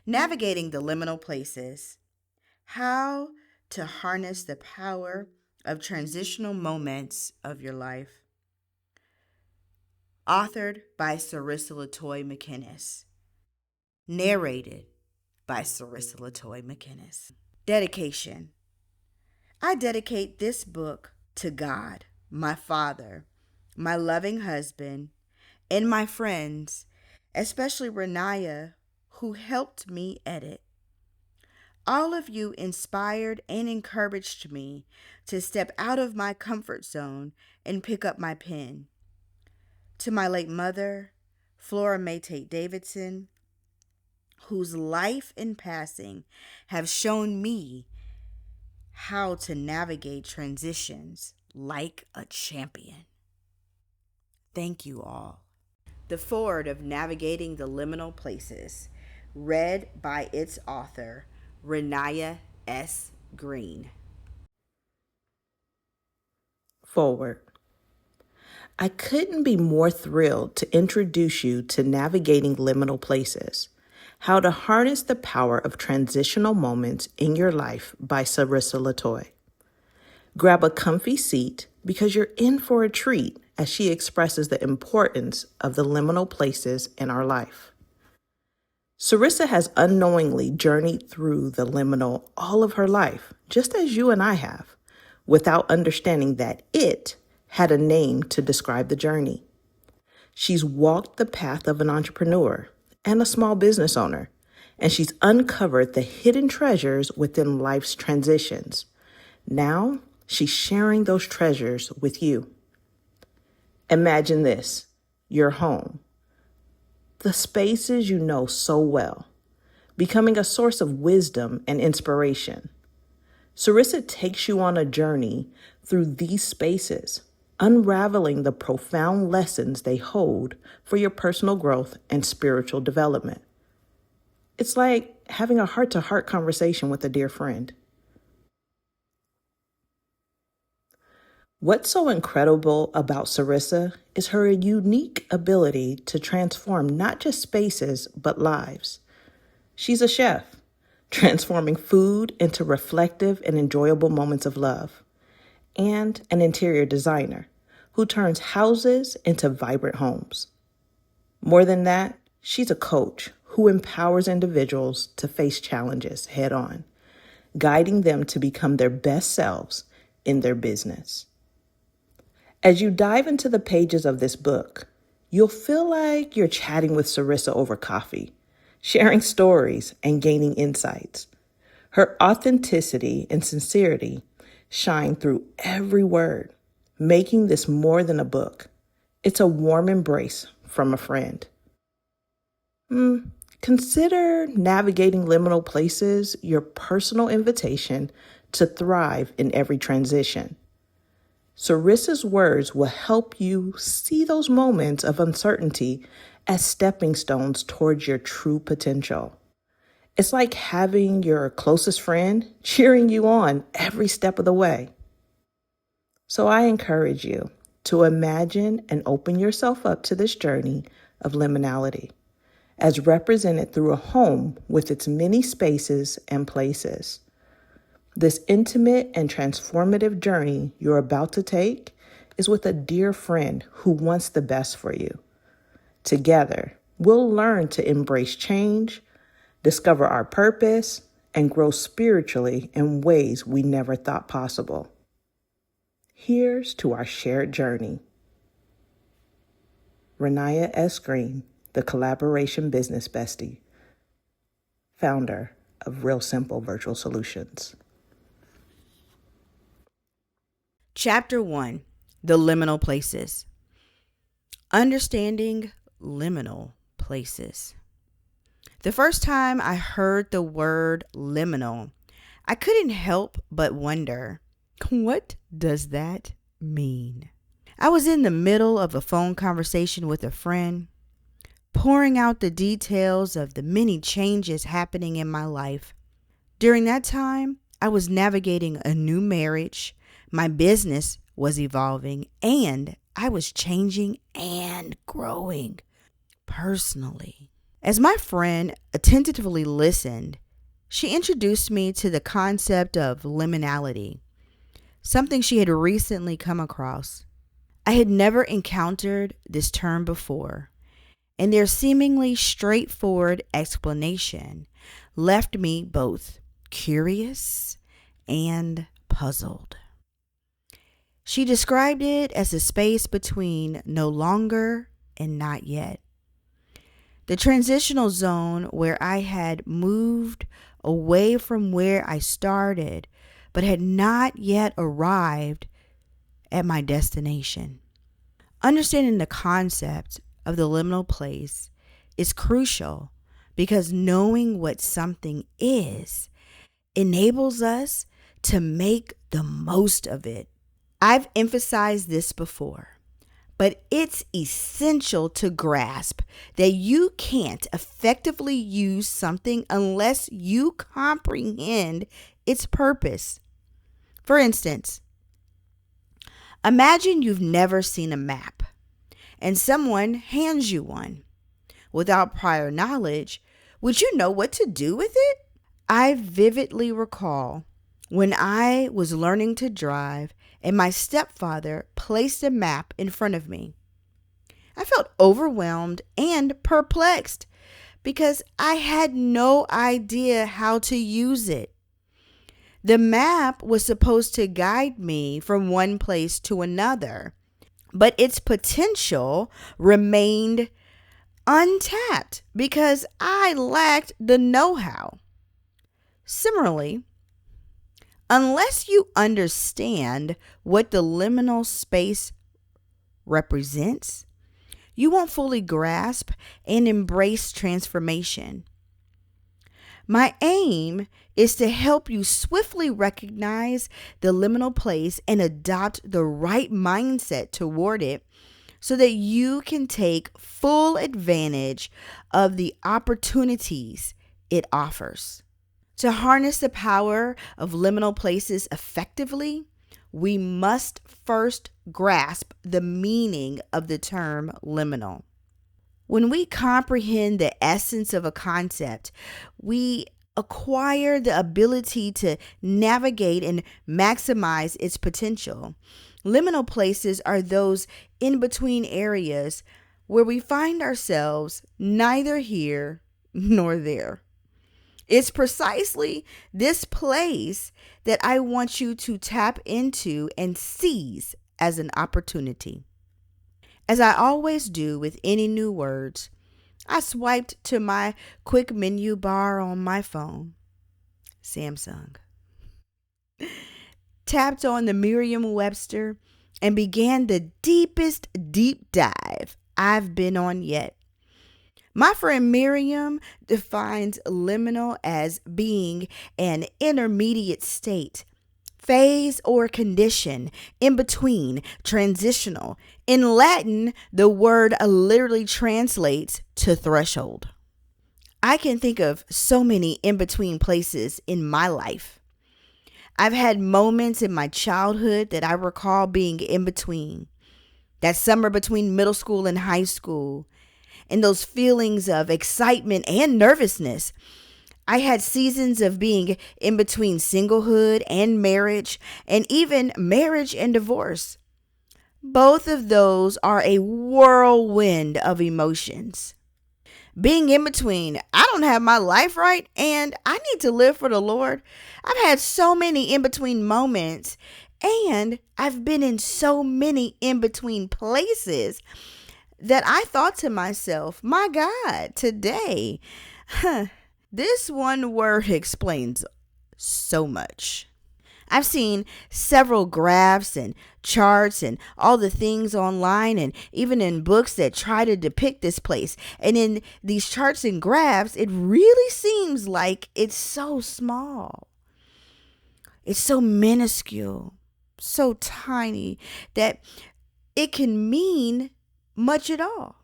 Navigating the Liminal Places. How to harness the power of transitional moments of your life. Authored by Cerissa LaToi McKinnis. Narrated by Cerissa LaToi McKinnis. Dedication. I dedicate this book to God, my Father, my loving husband, and my friends, especially Renaya, who helped me edit. All of you inspired and encouraged me to step out of my comfort zone and pick up my pen. To my late mother, Flora May Tate Davidson, whose life and passing have shown me how to navigate transitions like a champion. Thank you all. The Foreword of Navigating the Liminal Places, read by its author, Renaya S. Green. Forward. I couldn't be more thrilled to introduce you to Navigating Liminal Places, How to Harness the Power of Transitional Moments in Your Life by Cerissa LaToi. Grab a comfy seat because you're in for a treat as she expresses the importance of the liminal places in our life. Cerissa has unknowingly journeyed through the liminal all of her life, just as you and I have, without understanding that it had a name to describe the journey. She's walked the path of an entrepreneur and a small business owner, and she's uncovered the hidden treasures within life's transitions. Now, she's sharing those treasures with you. Imagine this, your home, the spaces you know so well, becoming a source of wisdom and inspiration. Cerissa takes you on a journey through these spaces, unraveling the profound lessons they hold for your personal growth and spiritual development. It's like having a heart-to-heart conversation with a dear friend. What's so incredible about Cerissa is her unique ability to transform not just spaces, but lives. She's a chef, transforming food into reflective and enjoyable moments of love, and an interior designer who turns houses into vibrant homes. More than that, she's a coach who empowers individuals to face challenges head on, guiding them to become their best selves in their business. As you dive into the pages of this book, you'll feel like you're chatting with Cerissa over coffee, sharing stories and gaining insights. Her authenticity and sincerity shine through every word, making this more than a book. It's a warm embrace from a friend. Consider Navigating Liminal Places your personal invitation to thrive in every transition. Cerissa's words will help you see those moments of uncertainty as stepping stones towards your true potential. It's like having your closest friend cheering you on every step of the way. So I encourage you to imagine and open yourself up to this journey of liminality, as represented through a home with its many spaces and places. This intimate and transformative journey you're about to take is with a dear friend who wants the best for you. Together, we'll learn to embrace change, discover our purpose, and grow spiritually in ways we never thought possible. Here's to our shared journey. Renaya S. Green, the Collaboration Business Bestie, founder of Real Simple Virtual Solutions. Chapter 1, The Liminal Places. Understanding liminal places. The first time I heard the word liminal, I couldn't help but wonder, what does that mean? I was in the middle of a phone conversation with a friend, pouring out the details of the many changes happening in my life. During that time, I was navigating a new marriage, my business was evolving, and I was changing and growing personally. As my friend attentively listened, she introduced me to the concept of liminality, something she had recently come across. I had never encountered this term before, and their seemingly straightforward explanation left me both curious and puzzled. She described it as a space between no longer and not yet, the transitional zone where I had moved away from where I started, but had not yet arrived at my destination. Understanding the concept of the liminal place is crucial because knowing what something is enables us to make the most of it. I've emphasized this before, but it's essential to grasp that you can't effectively use something unless you comprehend its purpose. For instance, imagine you've never seen a map and someone hands you one. Without prior knowledge, would you know what to do with it? I vividly recall when I was learning to drive and my stepfather placed a map in front of me. I felt overwhelmed and perplexed because I had no idea how to use it. The map was supposed to guide me from one place to another, but its potential remained untapped because I lacked the know-how. Similarly, unless you understand what the liminal space represents, you won't fully grasp and embrace transformation. My aim is to help you swiftly recognize the liminal place and adopt the right mindset toward it so that you can take full advantage of the opportunities it offers. To harness the power of liminal places effectively, we must first grasp the meaning of the term liminal. When we comprehend the essence of a concept, we acquire the ability to navigate and maximize its potential. Liminal places are those in-between areas where we find ourselves neither here nor there. It's precisely this place that I want you to tap into and seize as an opportunity. As I always do with any new words, I swiped to my quick menu bar on my phone, Samsung, tapped on the Merriam-Webster, and began the deepest deep dive I've been on yet. My friend Miriam defines liminal as being an intermediate state, phase, or condition, in between, transitional. In Latin, the word literally translates to threshold. I can think of so many in-between places in my life. I've had moments in my childhood that I recall being in between. That summer between middle school and high school, and those feelings of excitement and nervousness. I had seasons of being in between singlehood and marriage, and even marriage and divorce. Both of those are a whirlwind of emotions. Being in between, I don't have my life right, and I need to live for the Lord. I've had so many in between moments, and I've been in so many in between places that I thought to myself, my God, today, this one word explains so much. I've seen several graphs and charts and all the things online and even in books that try to depict this place. And in these charts and graphs, it really seems like it's so small. It's so minuscule, so tiny that it can mean much at all.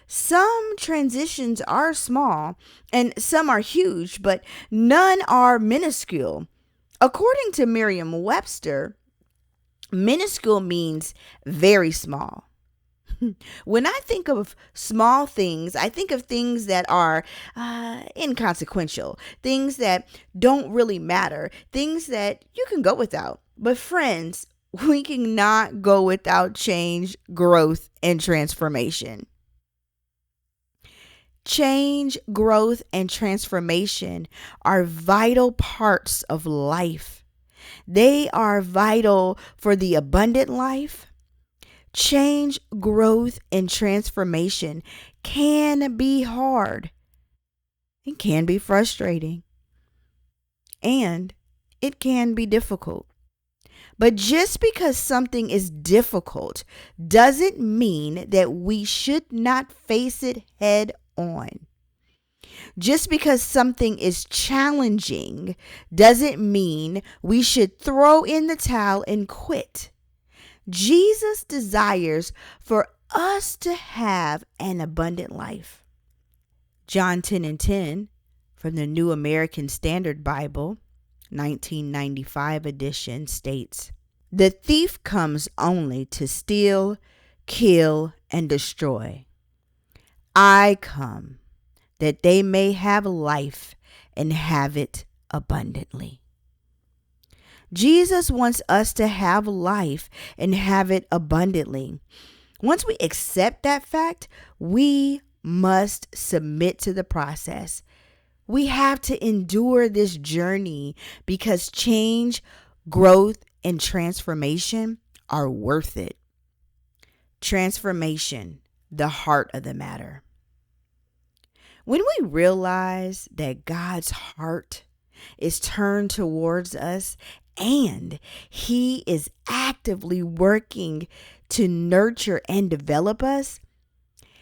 Some transitions are small and some are huge, but none are minuscule. According to Merriam-Webster, minuscule means very small. When I think of small things, I think of things that are inconsequential, things that don't really matter, things that you can go without. But, friends, we cannot go without change, growth, and transformation. Change, growth, and transformation are vital parts of life. They are vital for the abundant life. Change, growth, and transformation can be hard. It can be frustrating. And it can be difficult. But just because something is difficult doesn't mean that we should not face it head on. Just because something is challenging doesn't mean we should throw in the towel and quit. Jesus desires for us to have an abundant life. John 10:10 from the New American Standard Bible, 1995 edition states, "The thief comes only to steal, kill, and destroy. I come that they may have life and have it abundantly." Jesus wants us to have life and have it abundantly. Once we accept that fact, we must submit to the process. We have to endure this journey because change, growth, and transformation are worth it. Transformation, the heart of the matter. When we realize that God's heart is turned towards us and He is actively working to nurture and develop us,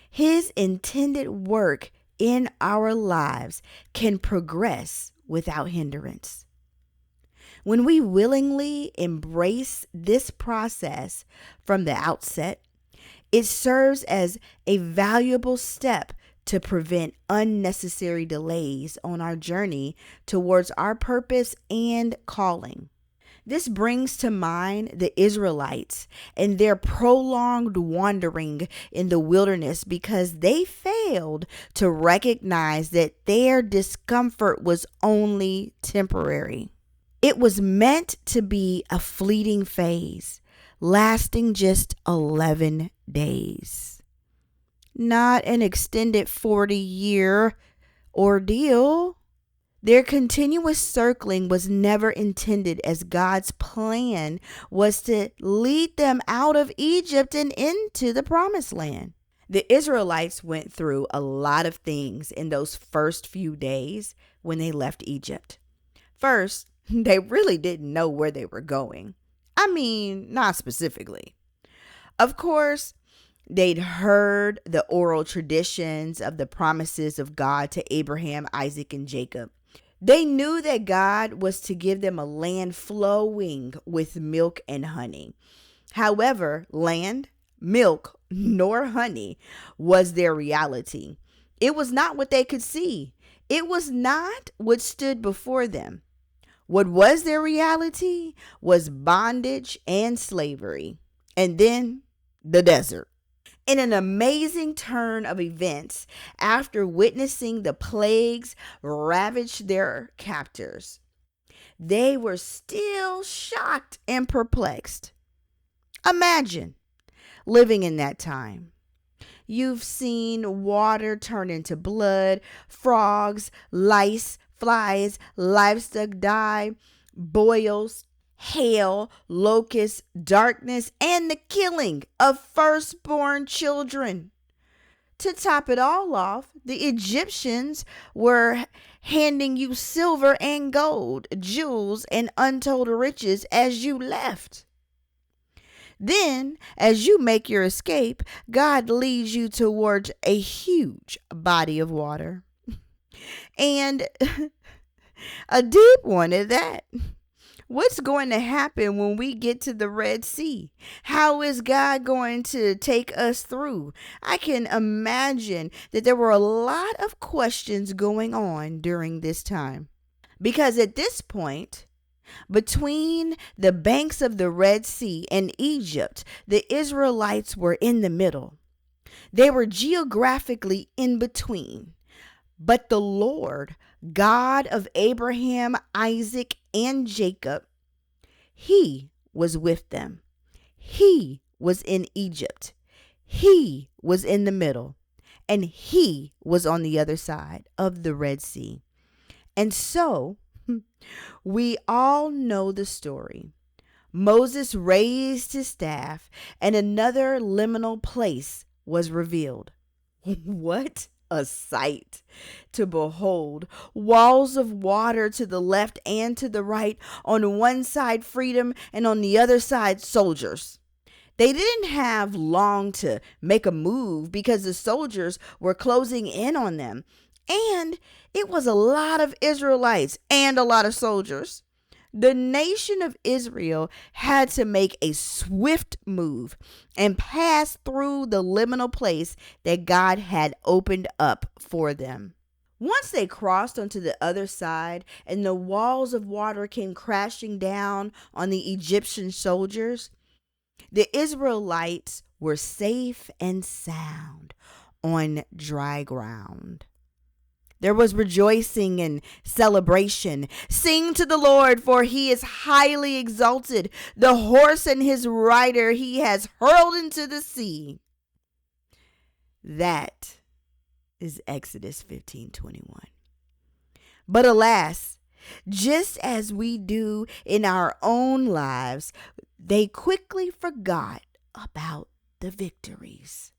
His intended work in our lives can progress without hindrance. When we willingly embrace this process from the outset, it serves as a valuable step to prevent unnecessary delays on our journey towards our purpose and calling. This brings to mind the Israelites and their prolonged wandering in the wilderness because they failed to recognize that their discomfort was only temporary. It was meant to be a fleeting phase, lasting just 11 days. Not an extended 40-year ordeal. Their continuous circling was never intended, as God's plan was to lead them out of Egypt and into the promised land. The Israelites went through a lot of things in those first few days when they left Egypt. First, they really didn't know where they were going. I mean, not specifically. Of course, they'd heard the oral traditions of the promises of God to Abraham, Isaac, and Jacob. They knew that God was to give them a land flowing with milk and honey. However, land, milk, nor honey was their reality. It was not what they could see. It was not what stood before them. What was their reality was bondage and slavery. And then the desert. In an amazing turn of events, after witnessing the plagues ravage their captors, they were still shocked and perplexed. Imagine living in that time. You've seen water turn into blood, frogs, lice, flies, livestock die, boils, hail, locusts, darkness, and the killing of firstborn children. To top it all off, the Egyptians were handing you silver and gold, jewels, and untold riches as you left. Then, as you make your escape, God leads you towards a huge body of water. And a deep one at that. What's going to happen when we get to the Red Sea? How is God going to take us through? I can imagine that there were a lot of questions going on during this time. Because at this point, between the banks of the Red Sea and Egypt, the Israelites were in the middle. They were geographically in between. But the Lord, God of Abraham, Isaac, and Jacob, He was with them. He was in Egypt. He was in the middle. And He was on the other side of the Red Sea. And so, we all know the story. Moses raised his staff, and another liminal place was revealed. What a sight to behold! Walls of water to the left and to the right. On one side, freedom, and on the other side, soldiers. They didn't have long to make a move because the soldiers were closing in on them. And it was a lot of Israelites and a lot of soldiers. The nation of Israel had to make a swift move and pass through the liminal place that God had opened up for them. Once they crossed onto the other side and the walls of water came crashing down on the Egyptian soldiers, the Israelites were safe and sound on dry ground. There was rejoicing and celebration. Sing to the Lord, for He is highly exalted. The horse and his rider He has hurled into the sea. That is Exodus 15:21. But alas, just as we do in our own lives, they quickly forgot about the victories,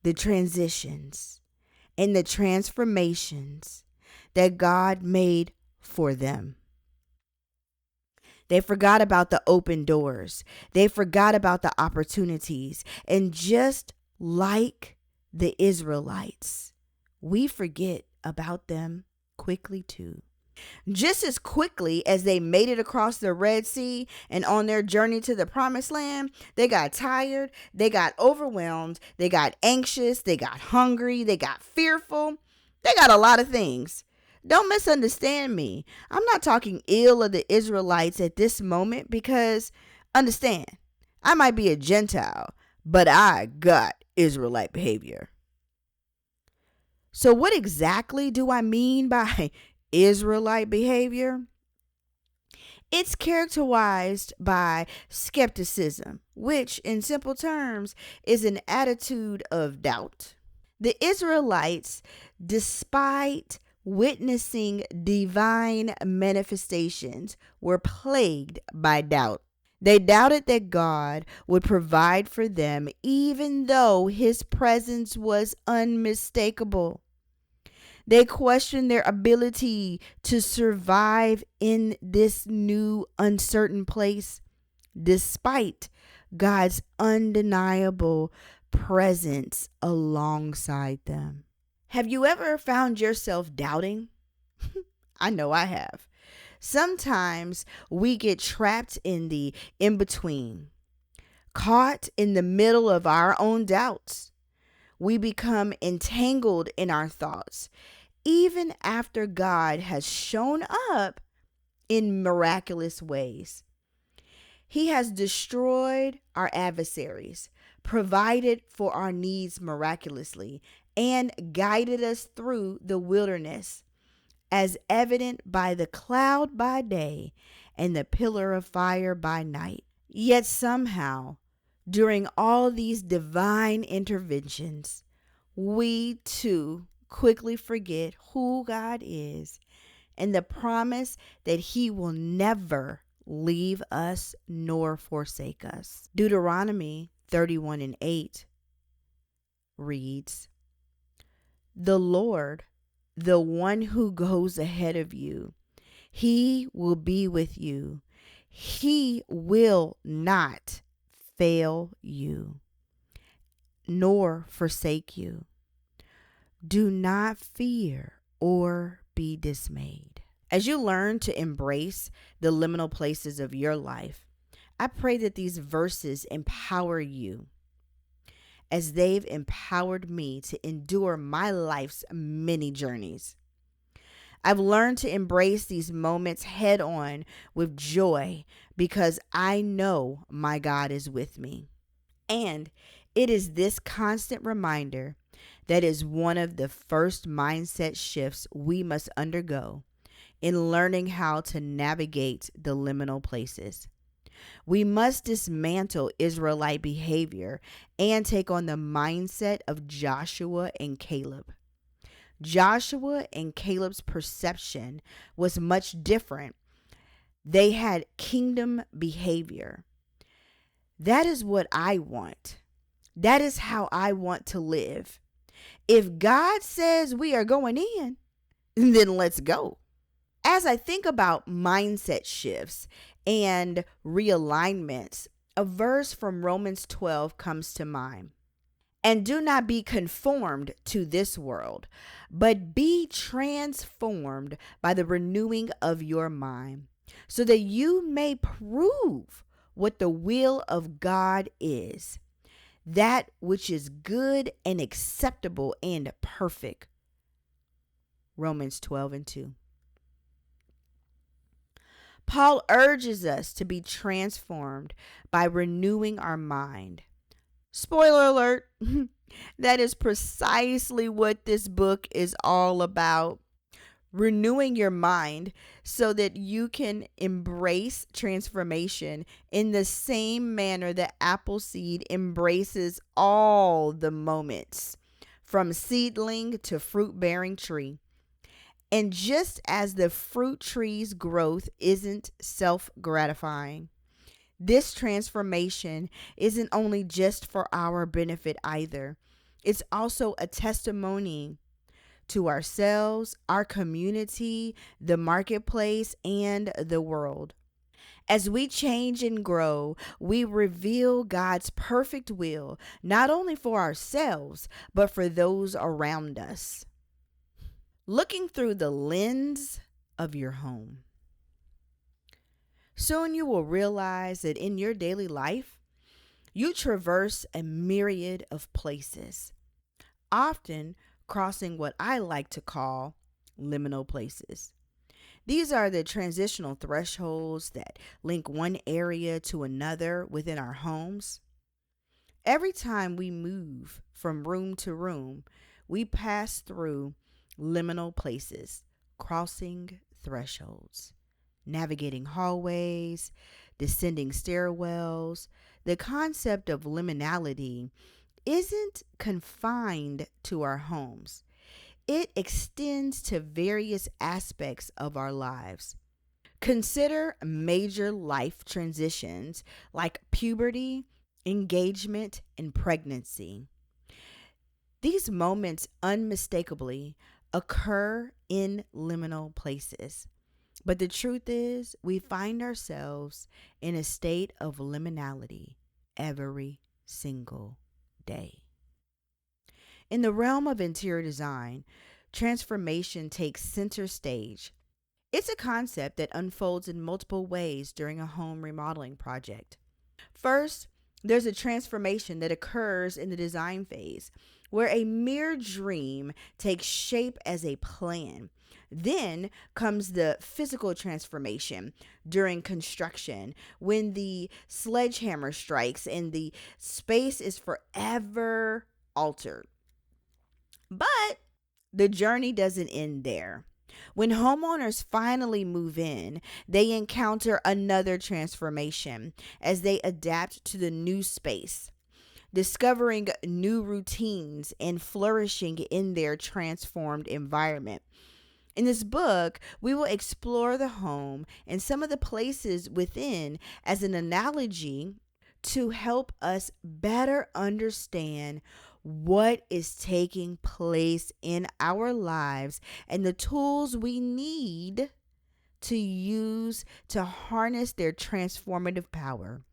the transitions, and the transformations that God made for them. They forgot about the open doors. They forgot about the opportunities. And just like the Israelites, we forget about them quickly too. Just as quickly as they made it across the Red Sea and on their journey to the Promised Land, they got tired, they got overwhelmed, they got anxious, they got hungry, they got fearful. They got a lot of things. Don't misunderstand me. I'm not talking ill of the Israelites at this moment because, understand, I might be a Gentile, but I got Israelite behavior. So what exactly do I mean by Israelite behavior? It's characterized by skepticism, which in simple terms is an attitude of doubt. The Israelites, despite witnessing divine manifestations, were plagued by doubt. They doubted that God would provide for them even though His presence was unmistakable. They questioned their ability to survive in this new uncertain place, despite God's undeniable presence alongside them. Have you ever found yourself doubting? I know I have. Sometimes we get trapped in the in-between, caught in the middle of our own doubts. We become entangled in our thoughts, even after God has shown up in miraculous ways. He has destroyed our adversaries, provided for our needs miraculously, and guided us through the wilderness, as evident by the cloud by day and the pillar of fire by night. Yet somehow, during all these divine interventions, we too quickly forget who God is and the promise that He will never leave us nor forsake us. Deuteronomy 31:8 reads, "The Lord, the one who goes ahead of you, He will be with you. He will not fail you, nor forsake you. Do not fear or be dismayed." As you learn to embrace the liminal places of your life, I pray that these verses empower you as they've empowered me to endure my life's many journeys. I've learned to embrace these moments head on with joy because I know my God is with me. And It is this constant reminder that is one of the first mindset shifts we must undergo in learning how to navigate the liminal places. We must dismantle Israelite behavior and take on the mindset of Joshua and Caleb. Joshua and Caleb's perception was much different. They had kingdom behavior. That is what I want. That is how I want to live. If God says we are going in, then let's go. As I think about mindset shifts and realignments, a verse from Romans 12 comes to mind. And do not be conformed to this world, but be transformed by the renewing of your mind, so that you may prove what the will of God is, that which is good and acceptable and perfect. Romans 12:2. Paul urges us to be transformed by renewing our mind. Spoiler alert, that is precisely what this book is all about. Renewing your mind so that you can embrace transformation in the same manner that Appleseed embraces all the moments, from seedling to fruit-bearing tree. And just as the fruit tree's growth isn't self-gratifying, this transformation isn't only just for our benefit either. It's also a testimony to ourselves, our community, the marketplace, and the world. As we change and grow, we reveal God's perfect will, not only for ourselves, but for those around us. Looking through the lens of your home. Soon you will realize that in your daily life, you traverse a myriad of places, often crossing what I like to call liminal places. These are the transitional thresholds that link one area to another within our homes. Every time we move from room to room, we pass through liminal places, crossing thresholds, navigating hallways, descending stairwells. The concept of liminality isn't confined to our homes. It extends to various aspects of our lives. Consider major life transitions like puberty, engagement, and pregnancy. These moments unmistakably occur in liminal places. But the truth is, we find ourselves in a state of liminality every single day. In the realm of interior design, transformation takes center stage. It's a concept that unfolds in multiple ways during a home remodeling project. First, there's a transformation that occurs in the design phase, where a mere dream takes shape as a plan. Then comes the physical transformation during construction, when the sledgehammer strikes and the space is forever altered. But the journey doesn't end there. When homeowners finally move in, they encounter another transformation as they adapt to the new space, discovering new routines and flourishing in their transformed environment. In this book, we will explore the home and some of the places within as an analogy to help us better understand what is taking place in our lives and the tools we need to use to harness their transformative power.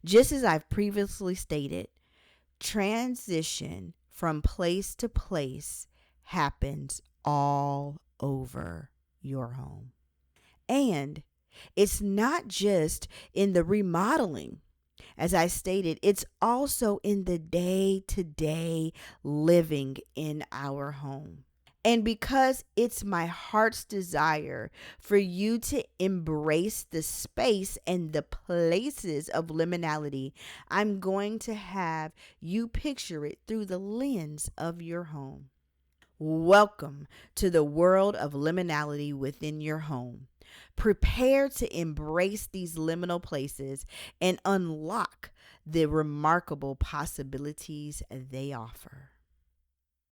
Just as I've previously stated, transition from place to place happens all over your home. And it's not just in the remodeling. As I stated, it's also in the day-to-day living in our home. And because it's my heart's desire for you to embrace the space and the places of liminality, I'm going to have you picture it through the lens of your home. Welcome to the world of liminality within your home. Prepare to embrace these liminal places and unlock the remarkable possibilities they offer.